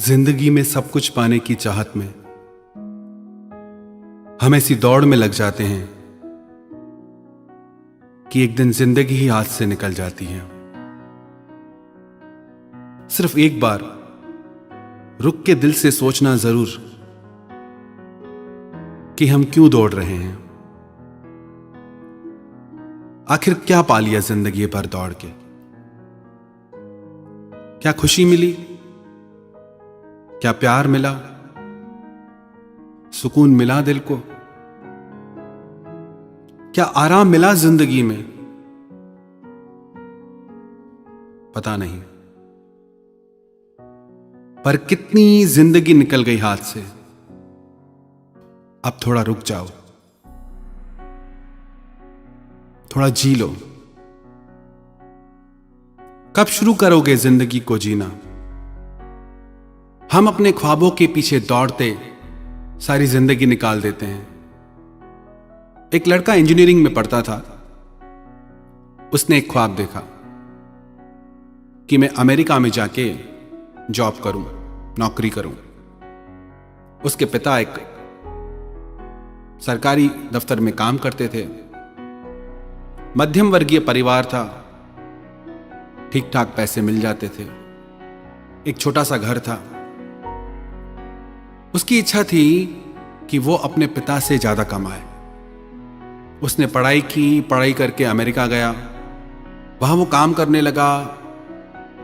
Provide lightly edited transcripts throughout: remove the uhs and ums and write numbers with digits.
जिंदगी में सब कुछ पाने की चाहत में हम ऐसी दौड़ में लग जाते हैं कि एक दिन जिंदगी ही हाथ से निकल जाती है। सिर्फ एक बार रुक के दिल से सोचना जरूर कि हम क्यों दौड़ रहे हैं। आखिर क्या पा लिया जिंदगी भर दौड़ के? क्या खुशी मिली? क्या प्यार मिला? सुकून मिला दिल को? क्या आराम मिला जिंदगी में? पता नहीं, पर कितनी जिंदगी निकल गई हाथ से। अब थोड़ा रुक जाओ, थोड़ा जी लो। कब शुरू करोगे जिंदगी को जीना? हम अपने ख्वाबों के पीछे दौड़ते सारी जिंदगी निकाल देते हैं। एक लड़का इंजीनियरिंग में पढ़ता था। उसने एक ख्वाब देखा कि मैं अमेरिका में जाके जॉब करूं, नौकरी करूं। उसके पिता एक सरकारी दफ्तर में काम करते थे। मध्यम वर्गीय परिवार था, ठीक ठाक पैसे मिल जाते थे। एक छोटा सा घर था। उसकी इच्छा थी कि वो अपने पिता से ज्यादा कमाए। उसने पढ़ाई की, पढ़ाई करके अमेरिका गया। वहां वो काम करने लगा,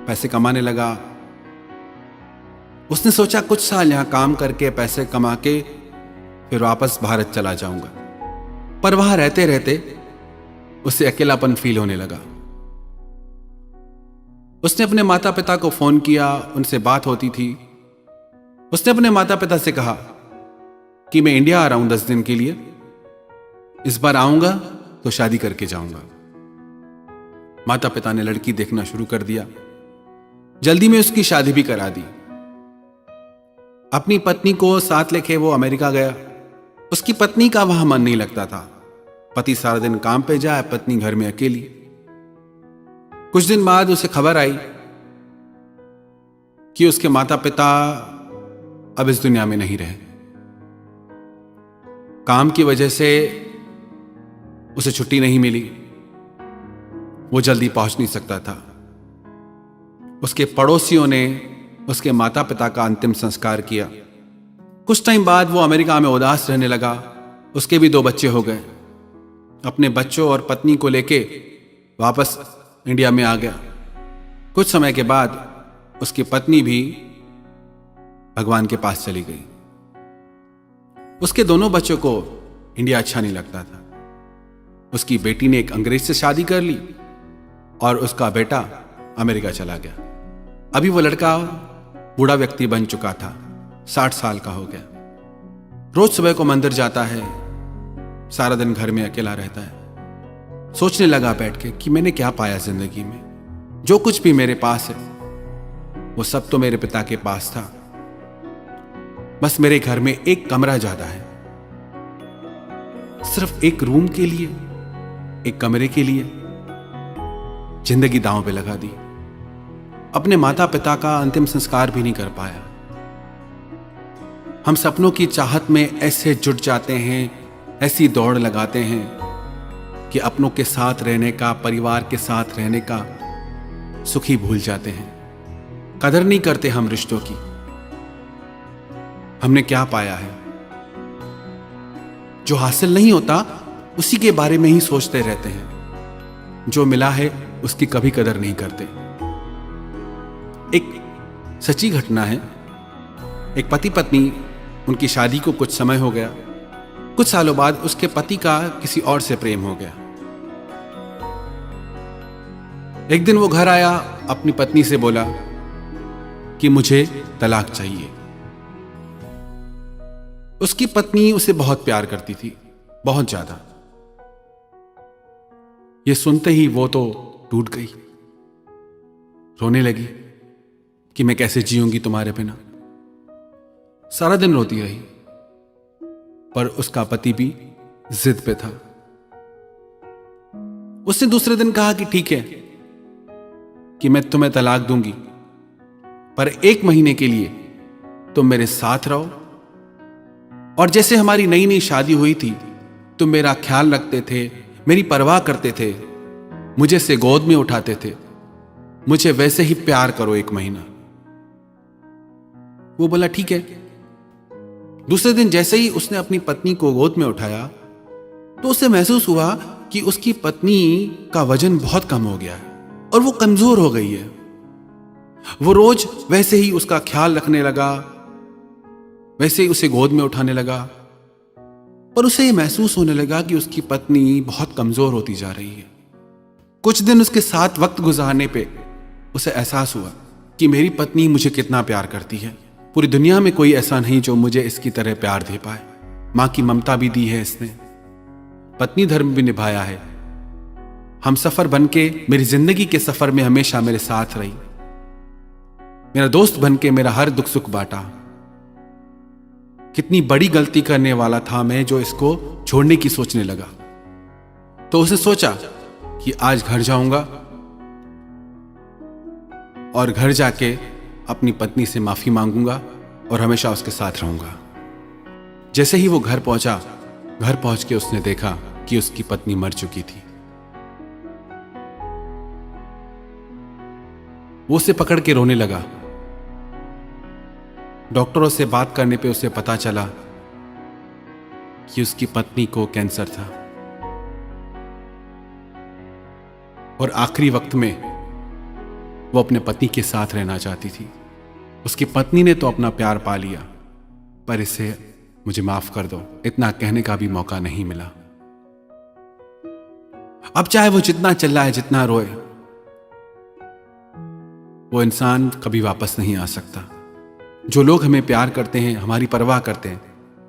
पैसे कमाने लगा। उसने सोचा कुछ साल यहां काम करके पैसे कमा के फिर वापस भारत चला जाऊंगा। पर वहां रहते रहते उसे अकेलापन फील होने लगा। उसने अपने माता पिता को फोन किया, उनसे बात होती थी। उसने अपने माता पिता से कहा कि मैं इंडिया आ रहा हूं 10 दिन के लिए। इस बार आऊंगा तो शादी करके जाऊंगा। माता पिता ने लड़की देखना शुरू कर दिया। जल्दी में उसकी शादी भी करा दी। अपनी पत्नी को साथ लेके वो अमेरिका गया। उसकी पत्नी का वहां मन नहीं लगता था। पति सारा दिन काम पे जाए, पत्नी घर में अकेली। कुछ दिन बाद उसे खबर आई कि उसके माता पिता अब इस दुनिया में नहीं रहे। काम की वजह से उसे छुट्टी नहीं मिली। वो जल्दी पहुंच नहीं सकता था। उसके पड़ोसियों ने उसके माता पिता का अंतिम संस्कार किया। कुछ टाइम बाद वो अमेरिका में उदास रहने लगा। उसके भी 2 बच्चे हो गए। अपने बच्चों और पत्नी को लेके वापस इंडिया में आ गया। कुछ समय के बाद उसकी पत्नी भी भगवान के पास चली गई। उसके दोनों बच्चों को इंडिया अच्छा नहीं लगता था। उसकी बेटी ने एक अंग्रेज से शादी कर ली और उसका बेटा अमेरिका चला गया। अभी वो लड़का बूढ़ा व्यक्ति बन चुका था, 60 साल का हो गया। रोज सुबह को मंदिर जाता है, सारा दिन घर में अकेला रहता है। सोचने लगा बैठ के कि मैंने क्या पाया जिंदगी में। जो कुछ भी मेरे पास है वो सब तो मेरे पिता के पास था। बस मेरे घर में एक कमरा ज्यादा है। सिर्फ एक रूम के लिए, एक कमरे के लिए जिंदगी दांव पे लगा दी। अपने माता पिता का अंतिम संस्कार भी नहीं कर पाया। हम सपनों की चाहत में ऐसे जुट जाते हैं, ऐसी दौड़ लगाते हैं कि अपनों के साथ रहने का, परिवार के साथ रहने का सुख ही भूल जाते हैं। कदर नहीं करते हम रिश्तों की। हमने क्या पाया है? जो हासिल नहीं होता उसी के बारे में ही सोचते रहते हैं। जो मिला है उसकी कभी कदर नहीं करते। एक सच्ची घटना है। एक पति पत्नी, उनकी शादी को कुछ समय हो गया। कुछ सालों बाद उसके पति का किसी और से प्रेम हो गया। एक दिन वो घर आया, अपनी पत्नी से बोला कि मुझे तलाक चाहिए। उसकी पत्नी उसे बहुत प्यार करती थी, बहुत ज्यादा। ये सुनते ही वो तो टूट गई, रोने लगी कि मैं कैसे जीऊंगी तुम्हारे बिना। सारा दिन रोती रही, पर उसका पति भी जिद पे था। उसने दूसरे दिन कहा कि ठीक है कि मैं तुम्हें तलाक दूंगी, पर 1 महीने के लिए तुम मेरे साथ रहो, और जैसे हमारी नई नई शादी हुई थी तुम मेरा ख्याल रखते थे, मेरी परवाह करते थे, मुझे से गोद में उठाते थे, मुझे वैसे ही प्यार करो 1 महीना। वो बोला ठीक है। दूसरे दिन जैसे ही उसने अपनी पत्नी को गोद में उठाया तो उसे महसूस हुआ कि उसकी पत्नी का वजन बहुत कम हो गया है और वो कमजोर हो गई है। वो रोज वैसे ही उसका ख्याल रखने लगा, वैसे ही उसे गोद में उठाने लगा, पर उसे ये महसूस होने लगा कि उसकी पत्नी बहुत कमजोर होती जा रही है। कुछ दिन उसके साथ वक्त गुजारने पे उसे एहसास हुआ कि मेरी पत्नी मुझे कितना प्यार करती है। पूरी दुनिया में कोई ऐसा नहीं जो मुझे इसकी तरह प्यार दे पाए। मां की ममता भी दी है इसने, पत्नी धर्म भी निभाया है, हम सफर बनके मेरी जिंदगी के सफर में हमेशा मेरे साथ रही, मेरा दोस्त बनके मेरा हर दुख सुख बांटा। कितनी बड़ी गलती करने वाला था मैं जो इसको छोड़ने की सोचने लगा। तो उसे सोचा कि आज घर जाऊंगा और घर जाके अपनी पत्नी से माफी मांगूंगा और हमेशा उसके साथ रहूंगा। जैसे ही वो घर पहुंचा, घर पहुंच के उसने देखा कि उसकी पत्नी मर चुकी थी। वो उसे पकड़ के रोने लगा। डॉक्टरों से बात करने पे उसे पता चला कि उसकी पत्नी को कैंसर था और आखिरी वक्त में वो अपने पति के साथ रहना चाहती थी। उसकी पत्नी ने तो अपना प्यार पा लिया, पर इसे मुझे माफ कर दो इतना कहने का भी मौका नहीं मिला। अब चाहे वो जितना चिल्लाए, जितना रोए, वो इंसान कभी वापस नहीं आ सकता। जो लोग हमें प्यार करते हैं, हमारी परवाह करते हैं,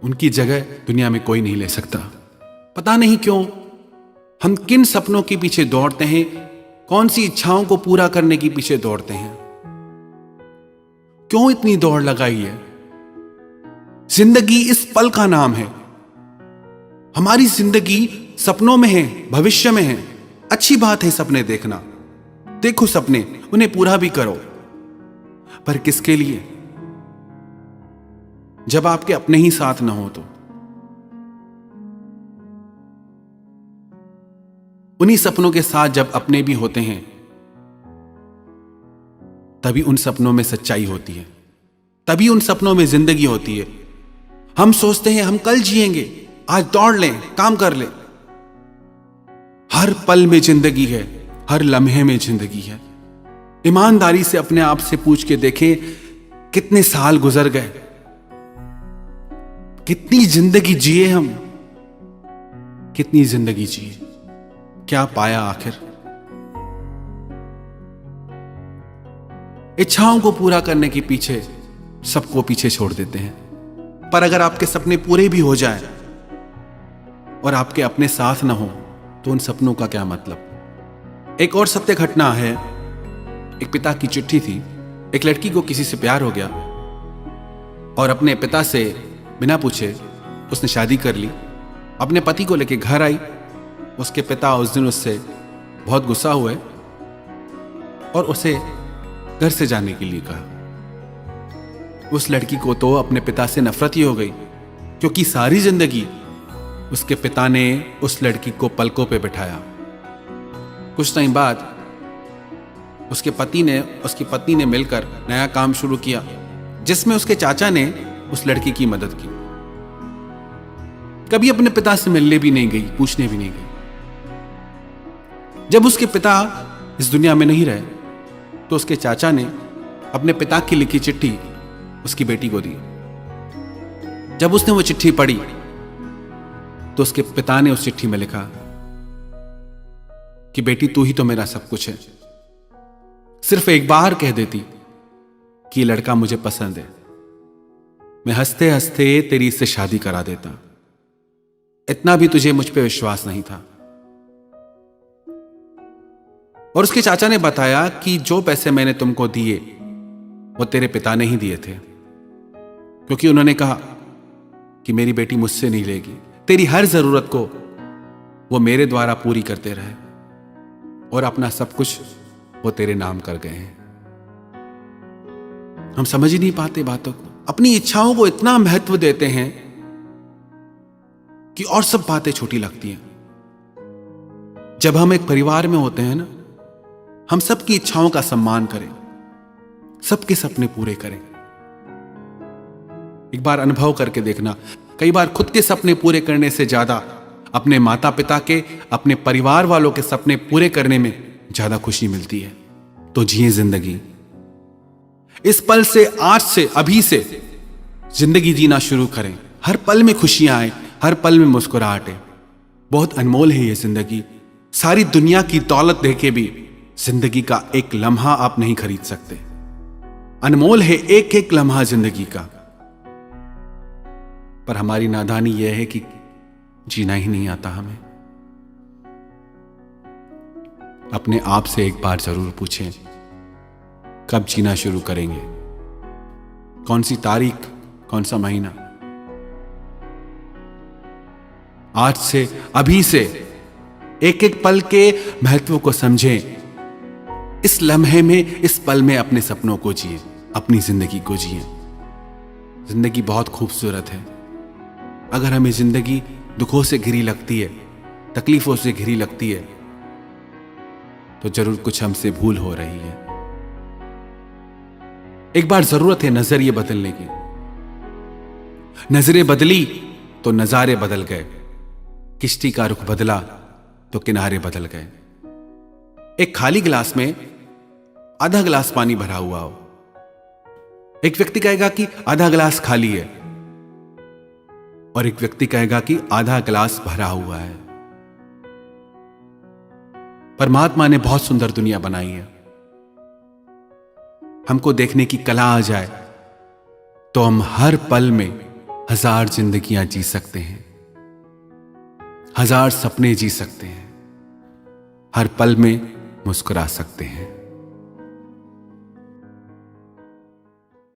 उनकी जगह दुनिया में कोई नहीं ले सकता। पता नहीं क्यों हम किन सपनों के पीछे दौड़ते हैं, कौन सी इच्छाओं को पूरा करने के पीछे दौड़ते हैं, क्यों इतनी दौड़ लगाई है। जिंदगी इस पल का नाम है। हमारी जिंदगी सपनों में है, भविष्य में है। अच्छी बात है सपने देखना, देखो सपने, उन्हें पूरा भी करो, पर किसके लिए? जब आपके अपने ही साथ ना हो तो। उन्हीं सपनों के साथ जब अपने भी होते हैं, तभी उन सपनों में सच्चाई होती है, तभी उन सपनों में जिंदगी होती है। हम सोचते हैं हम कल जिएंगे, आज दौड़ लें, काम कर लें। हर पल में जिंदगी है, हर लम्हे में जिंदगी है। ईमानदारी से अपने आप से पूछ के देखें, कितने साल गुजर गए, कितनी जिंदगी जिए हम, कितनी जिंदगी जिए, क्या पाया आखिर? इच्छाओं को पूरा करने के पीछे सबको पीछे छोड़ देते हैं, पर अगर आपके सपने पूरे भी हो जाएं और आपके अपने साथ ना हो तो उन सपनों का क्या मतलब? एक और सत्य घटना है। एक पिता की चिट्ठी थी। एक लड़की को किसी से प्यार हो गया और अपने पिता से बिना पूछे उसने शादी कर ली। अपने पति को लेके घर आई। उसके पिता उस दिन उससे बहुत गुस्सा हुए और उसे घर से जाने के लिए कहा। उस लड़की को तो अपने पिता से नफरत ही हो गई, क्योंकि सारी जिंदगी उसके पिता ने उस लड़की को पलकों पे बिठाया। कुछ टाइम बाद उसकी पत्नी ने मिलकर नया काम शुरू किया, जिसमें उसके चाचा ने उस लड़की की मदद की। कभी अपने पिता से मिलने भी नहीं गई, पूछने भी नहीं गई। जब उसके पिता इस दुनिया में नहीं रहे तो उसके चाचा ने अपने पिता की लिखी चिट्ठी उसकी बेटी को दी। जब उसने वो चिट्ठी पढ़ी तो उसके पिता ने उस चिट्ठी में लिखा कि बेटी तू ही तो मेरा सब कुछ है, सिर्फ एक बार कह देती कि लड़का मुझे पसंद है, मैं हंसते हंसते तेरी इससे शादी करा देता। इतना भी तुझे मुझ पे विश्वास नहीं था। और उसके चाचा ने बताया कि जो पैसे मैंने तुमको दिए वो तेरे पिता ने ही दिए थे, क्योंकि उन्होंने कहा कि मेरी बेटी मुझसे नहीं लेगी, तेरी हर जरूरत को वो मेरे द्वारा पूरी करते रहे और अपना सब कुछ वो तेरे नाम कर गए हैं। हम समझ ही नहीं पाते बातों को। अपनी इच्छाओं को इतना महत्व देते हैं कि और सब बातें छोटी लगती हैं। जब हम एक परिवार में होते हैं ना, हम सबकी इच्छाओं का सम्मान करें, सबके सपने पूरे करें। एक बार अनुभव करके देखना, कई बार खुद के सपने पूरे करने से ज्यादा अपने माता पिता के, अपने परिवार वालों के सपने पूरे करने में ज्यादा खुशी मिलती है। तो जिए जिंदगी, इस पल से, आज से, अभी से जिंदगी जीना शुरू करें। हर पल में खुशियां आए, हर पल में मुस्कुराहट है। बहुत अनमोल है ये जिंदगी। सारी दुनिया की दौलत देके भी जिंदगी का एक लम्हा आप नहीं खरीद सकते। अनमोल है एक एक लम्हा जिंदगी का। पर हमारी नादानी यह है कि जीना ही नहीं आता हमें। अपने आप से एक बार जरूर पूछें, कब जीना शुरू करेंगे? कौन सी तारीख, कौन सा महीना? आज से, अभी से एक एक पल के महत्व को समझें। इस लम्हे में, इस पल में अपने सपनों को जिए, अपनी जिंदगी को जिए। जिंदगी बहुत खूबसूरत है। अगर हमें जिंदगी दुखों से घिरी लगती है, तकलीफों से घिरी लगती है, तो जरूर कुछ हमसे भूल हो रही है। एक बार जरूरत है नजरिए बदलने की। नजरें बदली तो नजारे बदल गए। किश्ती का रुख बदला तो किनारे बदल गए। एक खाली गिलास में आधा गिलास पानी भरा हुआ हो, एक व्यक्ति कहेगा कि आधा गिलास खाली है, और एक व्यक्ति कहेगा कि आधा गिलास भरा हुआ है। परमात्मा ने बहुत सुंदर दुनिया बनाई है। हमको देखने की कला आ जाए तो हम हर पल में 1000 जिंदगियां जी सकते हैं, 1000 सपने जी सकते हैं, हर पल में मुस्कुरा सकते हैं।